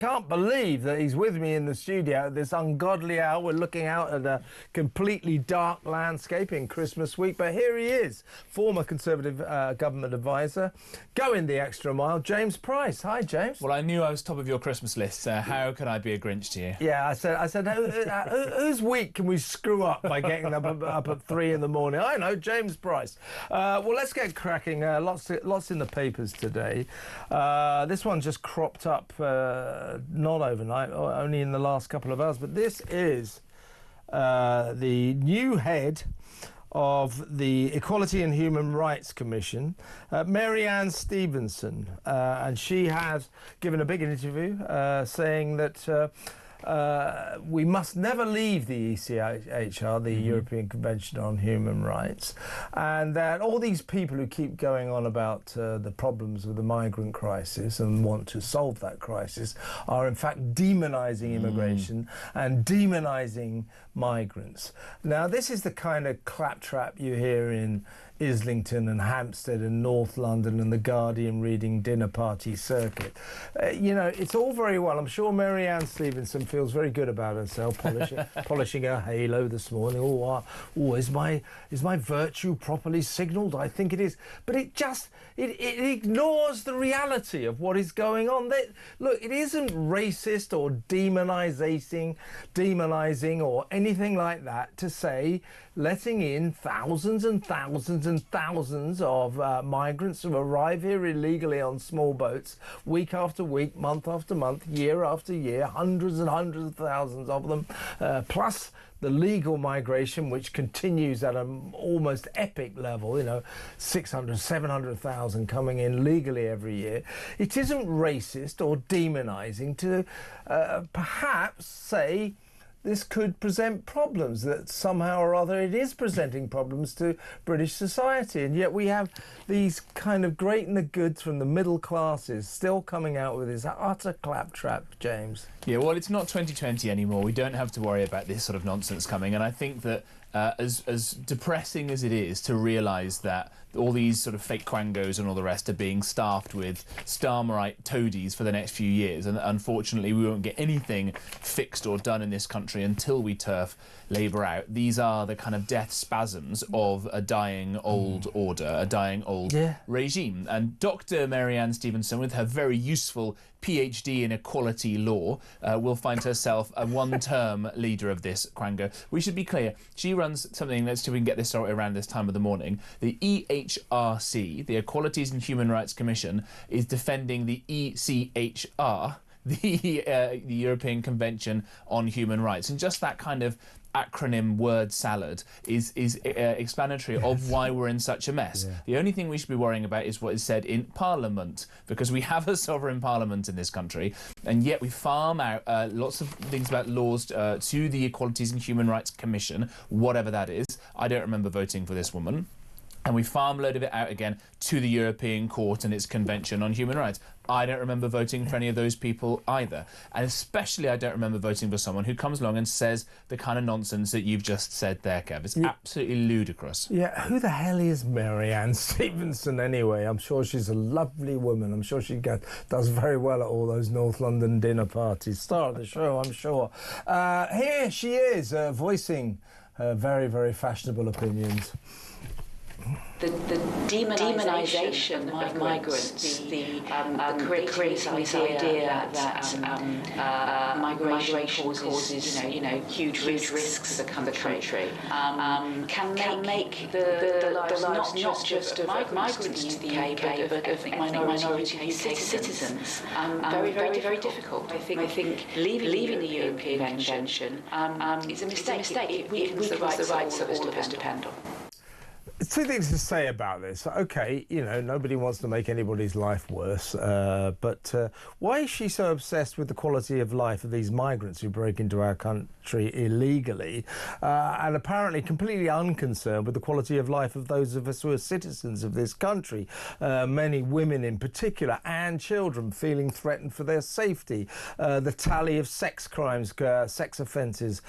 Can't believe that he's with me in the studio at this ungodly hour. We're looking out at a completely dark landscape in Christmas week, but here he is, former Conservative government advisor, going the extra mile, James Price. Hi, James. Well, I knew I was top of your Christmas list. How could I be a Grinch to you? Yeah, I said, whose week can we screw up by getting them up at 3 in the morning? I know, James Price. Well, let's get cracking. Lots in the papers today. This one just cropped up. Not overnight, only in the last couple of hours, but this is the new head of the Equality and Human Rights Commission, Mary-Anne Stevenson, and she has given a big interview saying that we must never leave the ECHR, the European Convention on Human Rights, and that all these people who keep going on about the problems with the migrant crisis and want to solve that crisis are in fact demonising immigration and demonising migrants. Now, this is the kind of claptrap you hear in Islington and Hampstead and North London and the Guardian reading dinner party circuit. You know, it's all very well. I'm sure Mary-Anne Stevenson feels very good about herself, polishing her halo this morning. Is my virtue properly signalled? I think it is. But it ignores the reality of what is going on. Look, it isn't racist or demonising or anything like that to say letting in thousands and thousands and thousands of migrants who arrive here illegally on small boats week after week, month after month, year after year, hundreds and hundreds of thousands of them, plus the legal migration, which continues at an almost epic level, you know, 600, 700,000 coming in legally every year. It isn't racist or demonising to perhaps say this could present problems, that somehow or other it is presenting problems to British society. And yet we have these kind of great and the goods from the middle classes still coming out with this utter claptrap, James. Yeah, well, it's not 2020 anymore. We don't have to worry about this sort of nonsense coming. And I think that as depressing as it is to realise that all these sort of fake quangos and all the rest are being staffed with Starmerite toadies for the next few years, and unfortunately we won't get anything fixed or done in this country until we turf Labour out. These are the kind of death spasms of a dying old order, a dying old regime. And Dr. Mary-Anne Stevenson, with her very useful PhD in equality law, will find herself a one-term leader of this quango. We should be clear, she runs something, let's see if we can get this story around this time of the morning. The EHRC, the Equalities and Human Rights Commission, is defending the ECHR, the European Convention on Human Rights. And just that kind of acronym word salad is explanatory of why we're in such a mess. Yeah. The only thing we should be worrying about is what is said in Parliament, because we have a sovereign Parliament in this country, and yet we farm out lots of things about laws to the Equalities and Human Rights Commission, whatever that is. I don't remember voting for this woman. And we farm a load of it out again to the European Court and its Convention on Human Rights. I don't remember voting for any of those people either. And especially I don't remember voting for someone who comes along and says the kind of nonsense that you've just said there, Kev. It's absolutely ludicrous. Yeah, who the hell is Mary-Anne Stevenson anyway? I'm sure she's a lovely woman. I'm sure she does very well at all those North London dinner parties. Star of the show, I'm sure. Here she is, voicing her very, very fashionable opinions. The demonisation of migrants, the creating this idea that migration causes huge risks to the country, can make the lives not just of migrants to the UK, but of minority citizens very, very, very difficult. I think leaving the European Convention is a mistake. It weakens the rights that all of us depend on. Two things to say about this. Okay, you know, nobody wants to make anybody's life worse, but why is she so obsessed with the quality of life of these migrants who break into our country illegally, and apparently completely unconcerned with the quality of life of those of us who are citizens of this country, many women in particular, and children feeling threatened for their safety, the tally of sex crimes, sex offences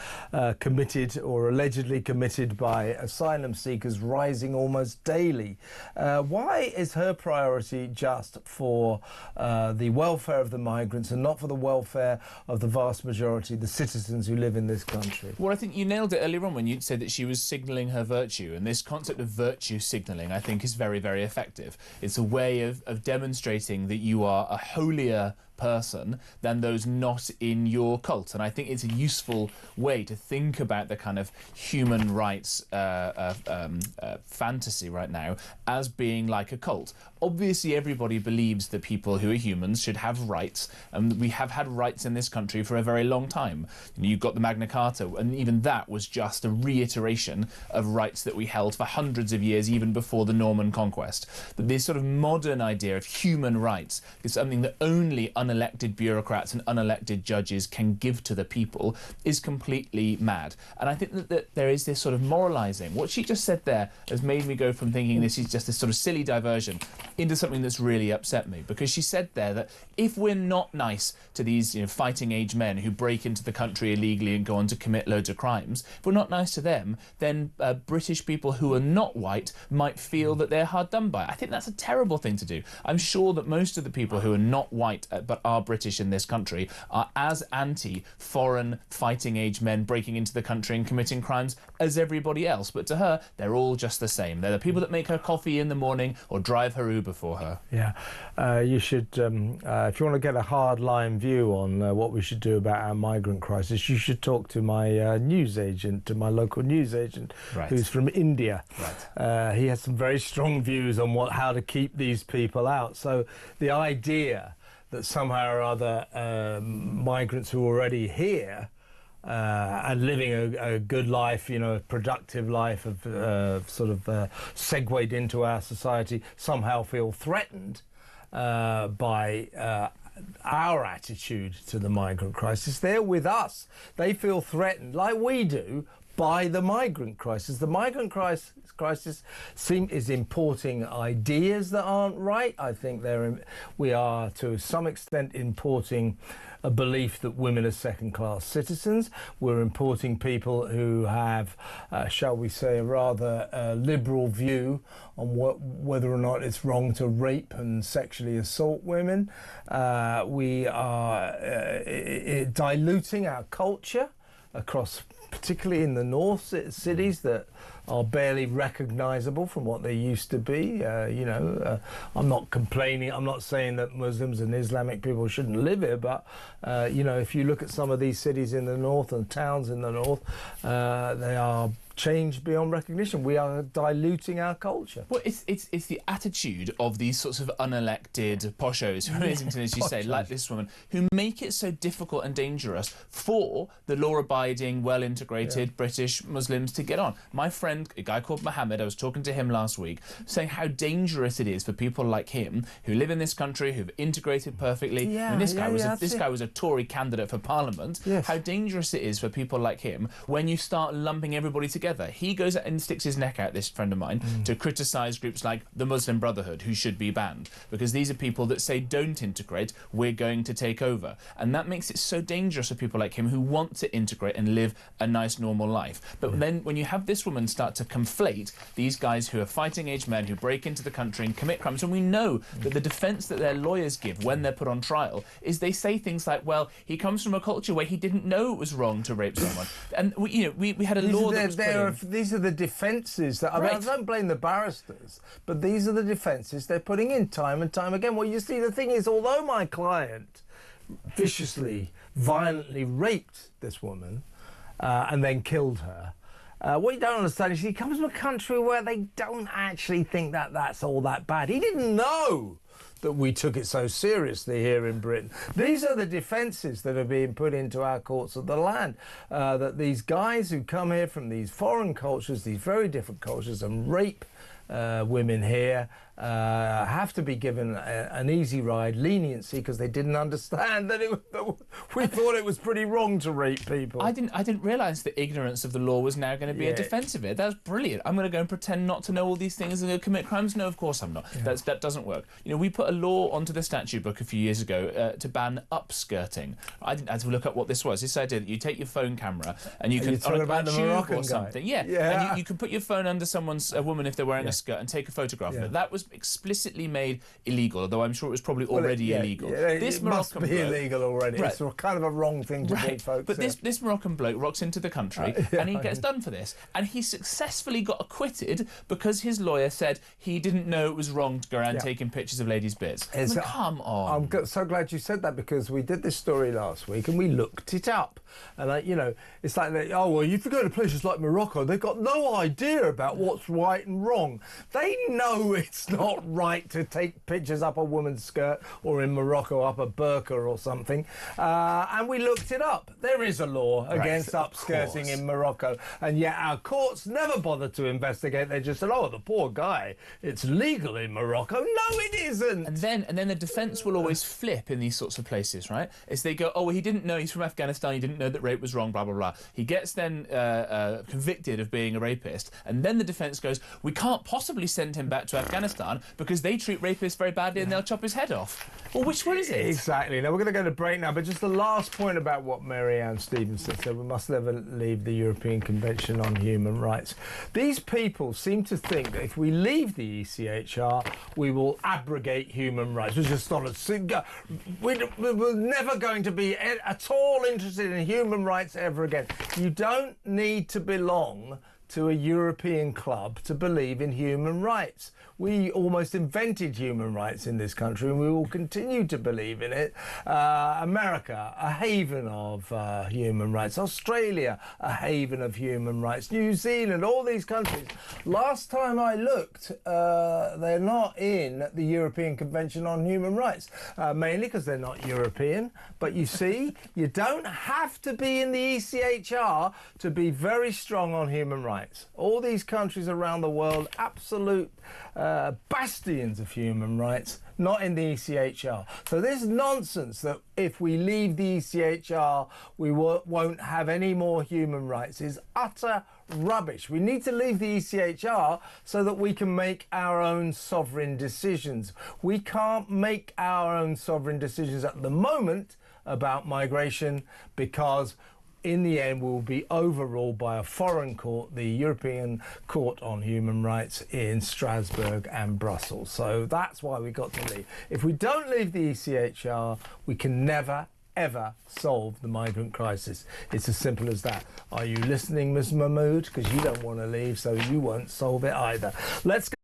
committed or allegedly committed by asylum seekers rising happening almost daily. Why is her priority just for the welfare of the migrants and not for the welfare of the vast majority, the citizens who live in this country? Well, I think you nailed it earlier on when you said that she was signalling her virtue, and this concept of virtue signalling, I think, is very, very effective. It's a way of demonstrating that you are a holier person than those not in your cult, and I think it's a useful way to think about the kind of human rights fantasy right now as being like a cult. Obviously, everybody believes that people who are humans should have rights, and we have had rights in this country for a very long time. You've got the Magna Carta, and even that was just a reiteration of rights that we held for hundreds of years, even before the Norman conquest. But this sort of modern idea of human rights is something that only unelected bureaucrats and unelected judges can give to the people is completely mad. And I think that there is this sort of moralising. What she just said there has made me go from thinking this is just this sort of silly diversion into something that's really upset me, because she said there that if we're not nice to these fighting age men who break into the country illegally and go on to commit loads of crimes, if we're not nice to them, then British people who are not white might feel that they're hard done by. I think that's a terrible thing to do. I'm sure that most of the people who are not white but are British in this country are as anti-foreign fighting age men breaking into the country and committing crimes as everybody else. But to her, they're all just the same. They're the people that make her coffee in the morning or drive her Uber for her. Yeah, you should, if you want to get a hard-line view on what we should do about our migrant crisis, you should talk to my newsagent, to my local newsagent, right, who's from India. Right. He has some very strong views on how to keep these people out. So the idea that somehow or other migrants who are already here and living a good life, a productive life, of segued into our society, somehow feel threatened by our attitude to the migrant crisis. They're with us. They feel threatened, like we do, by the migrant crisis. The migrant crisis is importing ideas that aren't right. I think we are, to some extent, importing a belief that women are second-class citizens. We're importing people who have, shall we say, a rather liberal view on whether or not it's wrong to rape and sexually assault women. We are diluting our culture across, particularly in the north, cities that are barely recognisable from what they used to be. I'm not complaining. I'm not saying that Muslims and Islamic people shouldn't live here, but if you look at some of these cities in the north and towns in the north, they are changed beyond recognition. We are diluting our culture. Well, it's the attitude of these sorts of unelected poshos from Islington, as you say, like this woman, who make it so difficult and dangerous for the law-abiding, well-integrated British Muslims to get on. My friend, a guy called Mohammed, I was talking to him last week, saying how dangerous it is for people like him who live in this country, who've integrated perfectly. This guy was a Tory candidate for Parliament. Yes. How dangerous it is for people like him when you start lumping everybody together. He goes and sticks his neck out, this friend of mine, to criticise groups like the Muslim Brotherhood, who should be banned, because these are people that say don't integrate, we're going to take over. And that makes it so dangerous for people like him who want to integrate and live a nice, normal life. But then when you have this woman start to conflate these guys who are fighting age men who break into the country and commit crimes, and we know that the defence that their lawyers give when they're put on trial is they say things like, well, he comes from a culture where he didn't know it was wrong to rape someone. And we had a law that was these are the defences that right. I don't blame the barristers, but these are the defences they're putting in time and time again. Well, you see, the thing is, although my client viciously, violently raped this woman and then killed her, what you don't understand is he comes from a country where they don't actually think that that's all that bad. He didn't know that we took it so seriously here in Britain. These are the defences that are being put into our courts of the land, that these guys who come here from these foreign cultures, these very different cultures, and rape women here have to be given an easy ride, leniency, because they didn't understand that we thought it was pretty wrong to rape people. I didn't realise that ignorance of the law was now going to be a defence of it. That's brilliant. I'm going to go and pretend not to know all these things and go commit crimes? No, of course I'm not. Yeah. That doesn't work. You know, we put a law onto the statute book a few years ago to ban upskirting. I didn't have to look up what this was. This idea that you take your phone camera and you can on a tube Moroccan or something. Yeah. And you can put your phone under a woman if they're wearing a skirt and take a photograph of it. That was explicitly made illegal, although I'm sure it was probably already illegal. This must be illegal already. Right. It's kind of a wrong thing to do, folks. But this Moroccan bloke rocks into the country and he gets done for this. And he successfully got acquitted because his lawyer said he didn't know it was wrong to go around taking pictures of ladies' bits. Come on. I'm so glad you said that, because we did this story last week and we looked it up. And, you know, it's like, if you go to places like Morocco, they've got no idea about what's right and wrong. They know it's not right to take pictures up a woman's skirt, or in Morocco up a burqa or something. And we looked it up. There is a law against upskirting in Morocco, and yet our courts never bothered to investigate. They just said, the poor guy, it's legal in Morocco. No, it isn't. And then the defence will always flip in these sorts of places, right? Is they go, he didn't know, he's from Afghanistan, he didn't know that rape was wrong, blah, blah, blah. He gets then convicted of being a rapist, and then the defence goes, we can't possibly send him back to Afghanistan because they treat rapists very badly and they'll chop his head off. Well, which one is it? Exactly. Now, we're going to go to break now, but just the last point about what Mary Ann Stevenson said, we must never leave the European Convention on Human Rights. These people seem to think that if we leave the ECHR, we will abrogate human rights. We're just not we're never going to be at all interested in human rights ever again. You don't need to belong to a European club to believe in human rights. We almost invented human rights in this country, and we will continue to believe in it. America, a haven of human rights. Australia, a haven of human rights. New Zealand, all these countries. Last time I looked, they're not in the European Convention on Human Rights, mainly because they're not European. But you see, you don't have to be in the ECHR to be very strong on human rights. All these countries around the world, absolute bastions of human rights, not in the ECHR. So this nonsense that if we leave the ECHR we won't have any more human rights is utter rubbish. We need to leave the ECHR so that we can make our own sovereign decisions. We can't make our own sovereign decisions at the moment about migration because in the end, we'll be overruled by a foreign court, the European Court on Human Rights in Strasbourg and Brussels. So that's why we got to leave. If we don't leave the ECHR, we can never, ever solve the migrant crisis. It's as simple as that. Are you listening, Ms. Mahmood? Because you don't want to leave, so you won't solve it either. Let's go.